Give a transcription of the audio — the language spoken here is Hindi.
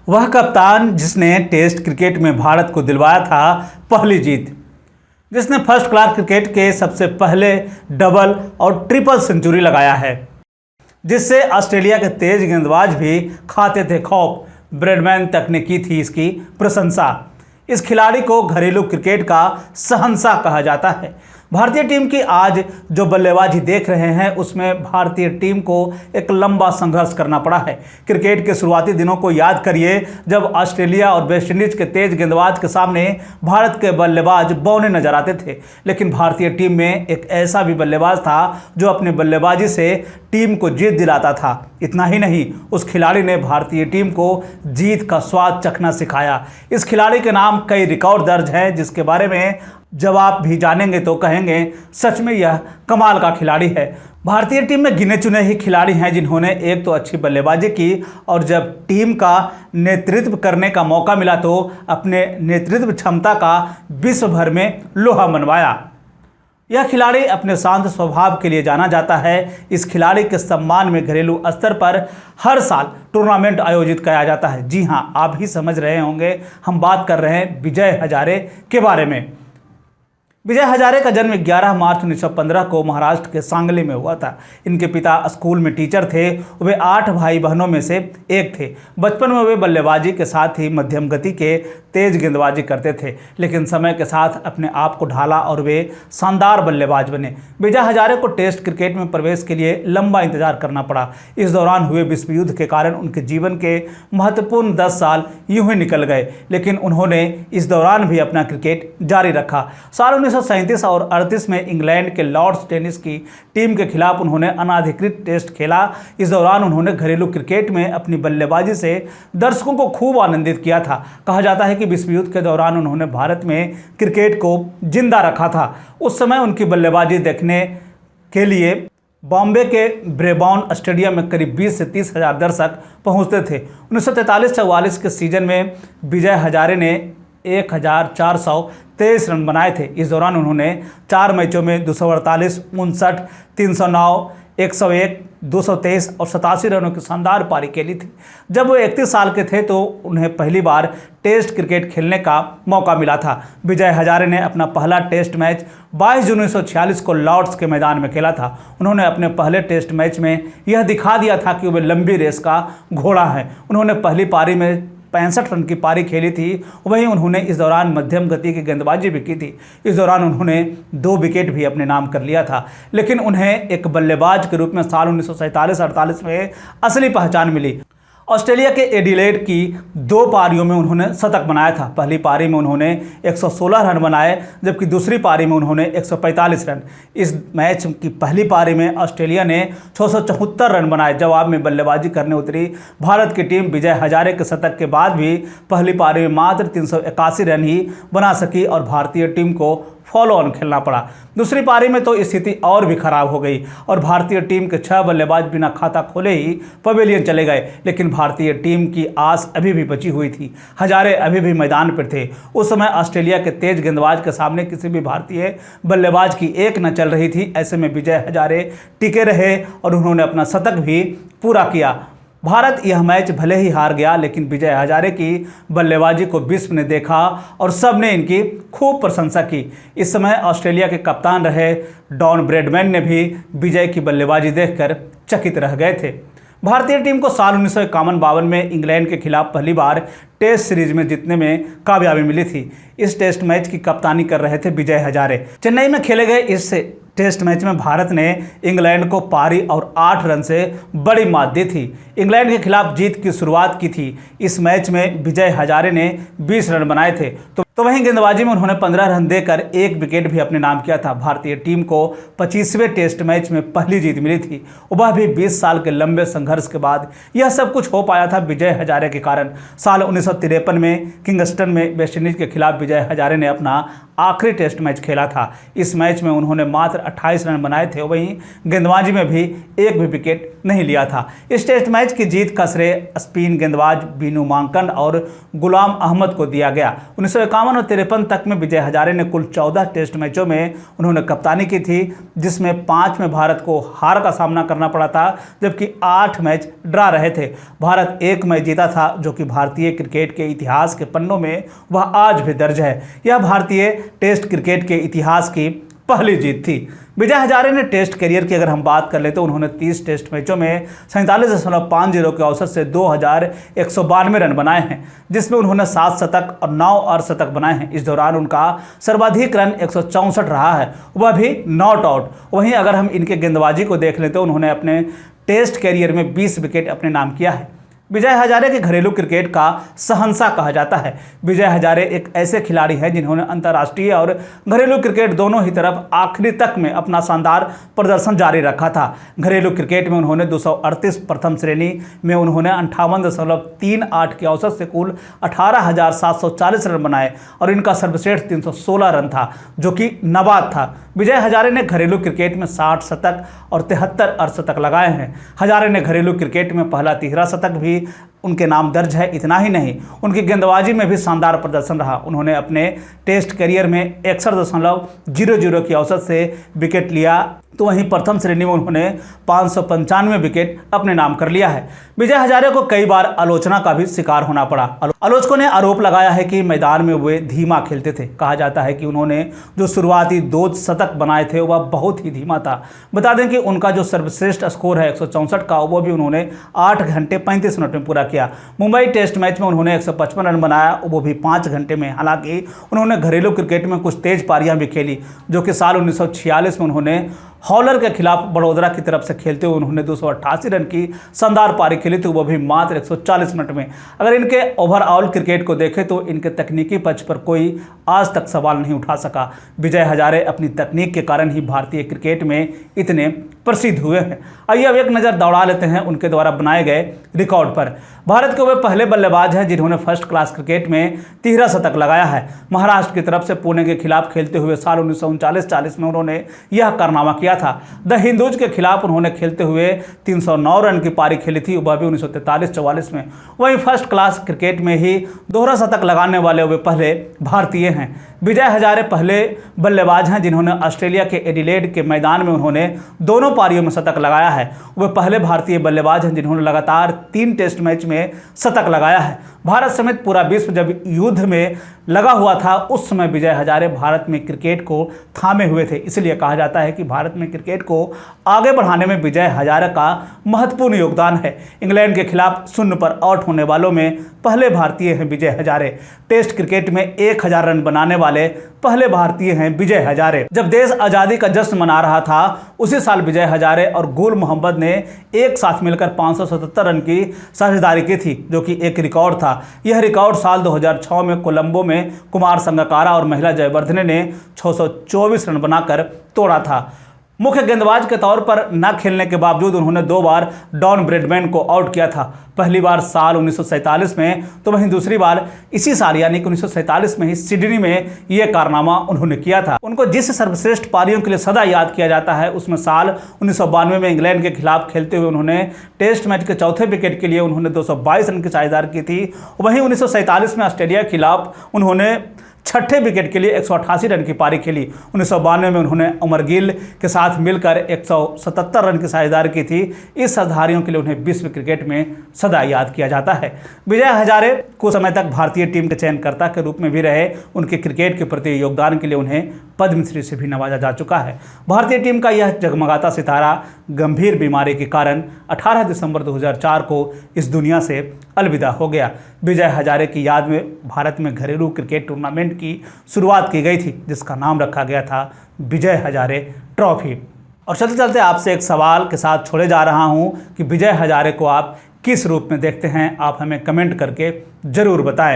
वह कप्तान जिसने टेस्ट क्रिकेट में भारत को दिलवाया था पहली जीत, जिसने फर्स्ट क्लास क्रिकेट के सबसे पहले डबल और ट्रिपल सेंचुरी लगाया है, जिससे ऑस्ट्रेलिया के तेज गेंदबाज भी खाते थे खौफ। ब्रैडमैन तक ने की थी इसकी प्रशंसा। इस खिलाड़ी को घरेलू क्रिकेट का शहंशाह कहा जाता है। भारतीय टीम की आज जो बल्लेबाजी देख रहे हैं उसमें भारतीय टीम को एक लंबा संघर्ष करना पड़ा है। क्रिकेट के शुरुआती दिनों को याद करिए, जब ऑस्ट्रेलिया और वेस्टइंडीज के तेज गेंदबाज के सामने भारत के बल्लेबाज बौने नजर आते थे, लेकिन भारतीय टीम में एक ऐसा भी बल्लेबाज था जो अपनी बल्लेबाजी से टीम को जीत दिलाता था। इतना ही नहीं, उस खिलाड़ी ने भारतीय टीम को जीत का स्वाद चखना सिखाया। इस खिलाड़ी के नाम कई रिकॉर्ड दर्ज हैं, जिसके बारे में जब आप भी जानेंगे तो कहेंगे सच में यह कमाल का खिलाड़ी है। भारतीय टीम में गिने चुने ही खिलाड़ी हैं जिन्होंने एक तो अच्छी बल्लेबाजी की और जब टीम का नेतृत्व करने का मौका मिला तो अपने नेतृत्व क्षमता का विश्व भर में लोहा मनवाया। यह खिलाड़ी अपने शांत स्वभाव के लिए जाना जाता है। इस खिलाड़ी के सम्मान में घरेलू स्तर पर हर साल टूर्नामेंट आयोजित किया जाता है। जी हाँ, आप ही समझ रहे होंगे, हम बात कर रहे हैं विजय हजारे के बारे में। विजय हजारे का जन्म 11 मार्च 1915 को महाराष्ट्र के सांगली में हुआ था। इनके पिता स्कूल में टीचर थे। वे 8 भाई बहनों में से एक थे। बचपन में वे बल्लेबाजी के साथ ही मध्यम गति के तेज गेंदबाजी करते थे, लेकिन समय के साथ अपने आप को ढाला और वे शानदार बल्लेबाज बने। विजय हजारे को टेस्ट क्रिकेट में प्रवेश के लिए लंबा इंतजार करना पड़ा। इस दौरान हुए विश्व युद्ध के कारण उनके जीवन के महत्वपूर्ण 10 साल यूं ही निकल गए, लेकिन उन्होंने इस दौरान भी अपना क्रिकेट जारी रखा। साल 1937 और 38 में इंग्लैंड के लॉर्ड्स टेनिस की टीम के खिलाफ उन्होंने अनाधिकृत टेस्ट खेला। इस दौरान उन्होंने घरेलू क्रिकेट में अपनी बल्लेबाजी से दर्शकों को खूब आनंदित किया था। कहा जाता है कि विश्व युद्ध के दौरान उन्होंने भारत में क्रिकेट को जिंदा रखा था। उस समय उनकी बल्लेबाजी देखने के लिए बॉम्बे के ब्रेबॉर्न स्टेडियम में करीब 20 से 30 हज़ार दर्शक पहुंचते थे। 1943-44 के सीजन में विजय हजारे ने 1423 रन बनाए थे। इस दौरान उन्होंने 4 मैचों में 248, 59, 309, 101, 223 और 87 रनों की शानदार पारी खेली थी। जब वो 31 साल के थे तो उन्हें पहली बार टेस्ट क्रिकेट खेलने का मौका मिला था। विजय हजारे ने अपना पहला टेस्ट मैच 22 जून 1946 को लॉर्ड्स के मैदान में खेला था। उन्होंने अपने पहले टेस्ट मैच में यह दिखा दिया था कि वे लंबी रेस का घोड़ा है। उन्होंने पहली पारी में 65 रन की पारी खेली थी। वहीं उन्होंने इस दौरान मध्यम गति की गेंदबाजी भी की थी। इस दौरान उन्होंने 2 विकेट भी अपने नाम कर लिया था, लेकिन उन्हें एक बल्लेबाज के रूप में साल 1947-48 में असली पहचान मिली। ऑस्ट्रेलिया के एडिलेड की 2 पारियों में उन्होंने शतक बनाया था। पहली पारी में उन्होंने 116 रन बनाए, जबकि दूसरी पारी में उन्होंने 145 रन। इस मैच की पहली पारी में ऑस्ट्रेलिया ने 674 रन बनाए। जवाब में बल्लेबाजी करने उतरी भारत की टीम विजय हजारे के शतक के बाद भी पहली पारी में मात्र 381 रन ही बना सकी और भारतीय टीम को फॉलो ऑन खेलना पड़ा। दूसरी पारी में तो स्थिति और भी खराब हो गई और भारतीय टीम के 6 बल्लेबाज बिना खाता खोले ही पवेलियन चले गए, लेकिन भारतीय टीम की आस अभी भी बची हुई थी। हजारे अभी भी मैदान पर थे। उस समय ऑस्ट्रेलिया के तेज गेंदबाज के सामने किसी भी भारतीय बल्लेबाज की एक न चल रही थी। ऐसे में विजय हजारे टिके रहे और उन्होंने अपना शतक भी पूरा किया। भारत यह मैच भले ही हार गया, लेकिन विजय हजारे की बल्लेबाजी को विश्व ने देखा और सब ने इनकी खूब प्रशंसा की। इस समय ऑस्ट्रेलिया के कप्तान रहे डॉन ब्रैडमैन ने भी विजय की बल्लेबाजी देखकर चकित रह गए थे। भारतीय टीम को साल 1951-52 में इंग्लैंड के खिलाफ पहली बार टेस्ट सीरीज में जीतने में कामयाबी मिली थी। इस टेस्ट मैच की कप्तानी कर रहे थे विजय हजारे। चेन्नई में खेले गए इस टेस्ट मैच में भारत ने इंग्लैंड को पारी और 8 रन से बड़ी मात दी थी। इंग्लैंड के खिलाफ जीत की शुरुआत की थी। इस मैच में विजय हजारे ने 20 रन बनाए थे, तो वहीं गेंदबाजी में उन्होंने 15 रन देकर 1 विकेट भी अपने नाम किया था। भारतीय टीम को 25वें टेस्ट मैच में पहली जीत मिली थी, वह भी 20 साल के लंबे संघर्ष के बाद। यह सब कुछ हो पाया था विजय हजारे के कारण। साल 1953 में किंगस्टन में वेस्टइंडीज के खिलाफ विजय हजारे ने अपना आखिरी टेस्ट मैच खेला था। इस मैच में उन्होंने मात्र 28 रन बनाए थे, वहीं गेंदबाजी में भी एक भी विकेट नहीं लिया था। इस टेस्ट मैच की जीत का श्रेय स्पिन गेंदबाज बीनू मांकन और गुलाम अहमद को दिया गया। 1951 और 53 तक में विजय हजारे ने कुल 14 टेस्ट मैचों में उन्होंने कप्तानी की थी, जिसमें 5 में भारत को हार का सामना करना पड़ा था, जबकि 8 मैच ड्रा रहे थे। भारत 1 मैच जीता था, जो कि भारतीय क्रिकेट के इतिहास के पन्नों में वह आज भी दर्ज है। यह भारतीय टेस्ट क्रिकेट के इतिहास की पहली जीत थी। विजय हजारे ने टेस्ट करियर की अगर हम बात कर ले तो उन्होंने 30 टेस्ट मैचों में 47.50 के औसत से 2192 रन बनाए हैं, जिसमें उन्होंने 7 शतक और 9 अर्धशतक बनाए हैं। इस दौरान उनका सर्वाधिक रन 164 रहा है, वह भी नॉट आउट। वहीं अगर हम इनके गेंदबाजी को देख लें तो उन्होंने अपने टेस्ट करियर में 20 विकेट अपने नाम किया है। विजय हजारे के घरेलू क्रिकेट का शहंशाह कहा जाता है। विजय हजारे एक ऐसे खिलाड़ी हैं जिन्होंने अंतर्राष्ट्रीय और घरेलू क्रिकेट दोनों ही तरफ आखिरी तक में अपना शानदार प्रदर्शन जारी रखा था। घरेलू क्रिकेट में उन्होंने 238 प्रथम श्रेणी में उन्होंने 58.38 के औसत से कुल 18,740 रन बनाए और इनका सर्वश्रेष्ठ 316 रन था, जो कि नबाद था। विजय हजारे ने घरेलू क्रिकेट में 60 शतक और 73 अर्धशतक लगाए हैं। हजारे ने घरेलू क्रिकेट में पहला तिहरा शतक भी उनके नाम दर्ज है। इतना ही नहीं, उनकी गेंदबाजी में भी शानदार प्रदर्शन रहा। उन्होंने अपने टेस्ट करियर में 61.00 की औसत से विकेट लिया, तो वहीं प्रथम श्रेणी में उन्होंने 595 विकेट अपने नाम कर लिया है। विजय हजारे को कई बार आलोचना का भी शिकार होना पड़ा। आलोचकों ने आरोप लगाया है कि मैदान में वे धीमा खेलते थे। कहा जाता है कि उन्होंने जो शुरुआती 2 शतक बनाए थे वह बहुत ही धीमा था। बता दें कि उनका जो सर्वश्रेष्ठ स्कोर है 164 का, वो भी उन्होंने 8 घंटे 35 मिनट में पूरा किया। मुंबई टेस्ट मैच में उन्होंने 155 रन बनाया, वो भी 5 घंटे में। हालांकि उन्होंने घरेलू क्रिकेट में कुछ तेज पारियां भी खेली, जो कि साल 1946 में उन्होंने हॉलर के खिलाफ बड़ौदा की तरफ से खेलते हुए उन्होंने 288 रन की शानदार पारी खेली थी, वो भी मात्र 140 मिनट में। अगर इनके ओवरऑल क्रिकेट को देखें तो इनके तकनीकी पक्ष पर कोई आज तक सवाल नहीं उठा सका। विजय हजारे अपनी तकनीक के कारण ही भारतीय क्रिकेट में इतने प्रसिद्ध हुए हैं। आइए अब एक नज़र दौड़ा लेते हैं उनके द्वारा बनाए गए रिकॉर्ड पर। भारत के वे पहले बल्लेबाज हैं जिन्होंने फर्स्ट क्लास क्रिकेट में तिहरा शतक लगाया है। महाराष्ट्र की तरफ से पुणे के खिलाफ खेलते हुए साल 1939-40 में उन्होंने यह कारनामा किया था। द हिंदूज के खिलाफ उन्होंने खेलते हुए 309 रन की पारी खेली थी, वह भी 1943-44 में। वहीं फर्स्ट क्लास क्रिकेट में ही दोहरा शतक लगाने वाले वे पहले भारतीय हैं। विजय हजारे पहले बल्लेबाज हैं जिन्होंने ऑस्ट्रेलिया के एडिलेड के मैदान में उन्होंने दोनों पारियों में शतक लगाया है। वे पहले भारतीय बल्लेबाज हैं जिन्होंने लगातार 3 टेस्ट मैच में शतक लगाया है। भारत समेत पूरा विश्व जब युद्ध में लगा हुआ था, उस समय विजय हजारे भारत में क्रिकेट को थामे हुए थे। इसलिए कहा जाता है कि भारत में क्रिकेट को आगे बढ़ाने में विजय हजारे का महत्वपूर्ण योगदान है। इंग्लैंड के खिलाफ 0 पर आउट होने वालों में पहले भारतीय हैं विजय हजारे। टेस्ट क्रिकेट में 1000 रन बनाने वाले पहले भारतीय हैं विजय हजारे। जब देश आज़ादी का जश्न मना रहा था, उसी साल विजय हजारे और गुल मोहम्मद ने एक साथ मिलकर 577 रन की साझेदारी की थी, जो कि एक रिकॉर्ड था। यह रिकॉर्ड साल 2006 में कोलंबो में कुमार संगकारा और महिला जयवर्धने ने 624 रन बनाकर तोड़ा था। मुख्य गेंदबाज के तौर पर न खेलने के बावजूद उन्होंने 2 बार डॉन ब्रैडमैन को आउट किया था। पहली बार साल 1947 में, तो वहीं दूसरी बार इसी साल यानी कि 1947 में ही सिडनी में यह कारनामा उन्होंने किया था। उनको जिस सर्वश्रेष्ठ पारियों के लिए सदा याद किया जाता है, उसमें साल 1992 में इंग्लैंड के खिलाफ खेलते हुए उन्होंने टेस्ट मैच के चौथे विकेट के लिए उन्होंने 222 रन की साझेदारी की थी। वहीं 1947 में ऑस्ट्रेलिया के खिलाफ उन्होंने छठे विकेट के लिए 188 रन की पारी खेली। 1992 में उन्होंने अमर गिल के साथ मिलकर 177 रन की साझेदारी की थी। इस साझेदारियों के लिए उन्हें विश्व क्रिकेट में सदा याद किया जाता है। विजय हजारे कुछ समय तक भारतीय टीम के चयनकर्ता के रूप में भी रहे। उनके क्रिकेट के प्रति योगदान के लिए उन्हें पद्मश्री से भी नवाजा जा चुका है। भारतीय टीम का यह जगमगाता सितारा गंभीर बीमारी के कारण 18 दिसंबर 2004 को इस दुनिया से अलविदा हो गया। विजय हजारे की याद में भारत में घरेलू क्रिकेट टूर्नामेंट की शुरुआत की गई थी, जिसका नाम रखा गया था विजय हजारे ट्रॉफी। और चलते चलते आपसे एक सवाल के साथ छोड़े जा रहा हूं कि विजय हजारे को आप किस रूप में देखते हैं, आप हमें कमेंट करके जरूर बताएं।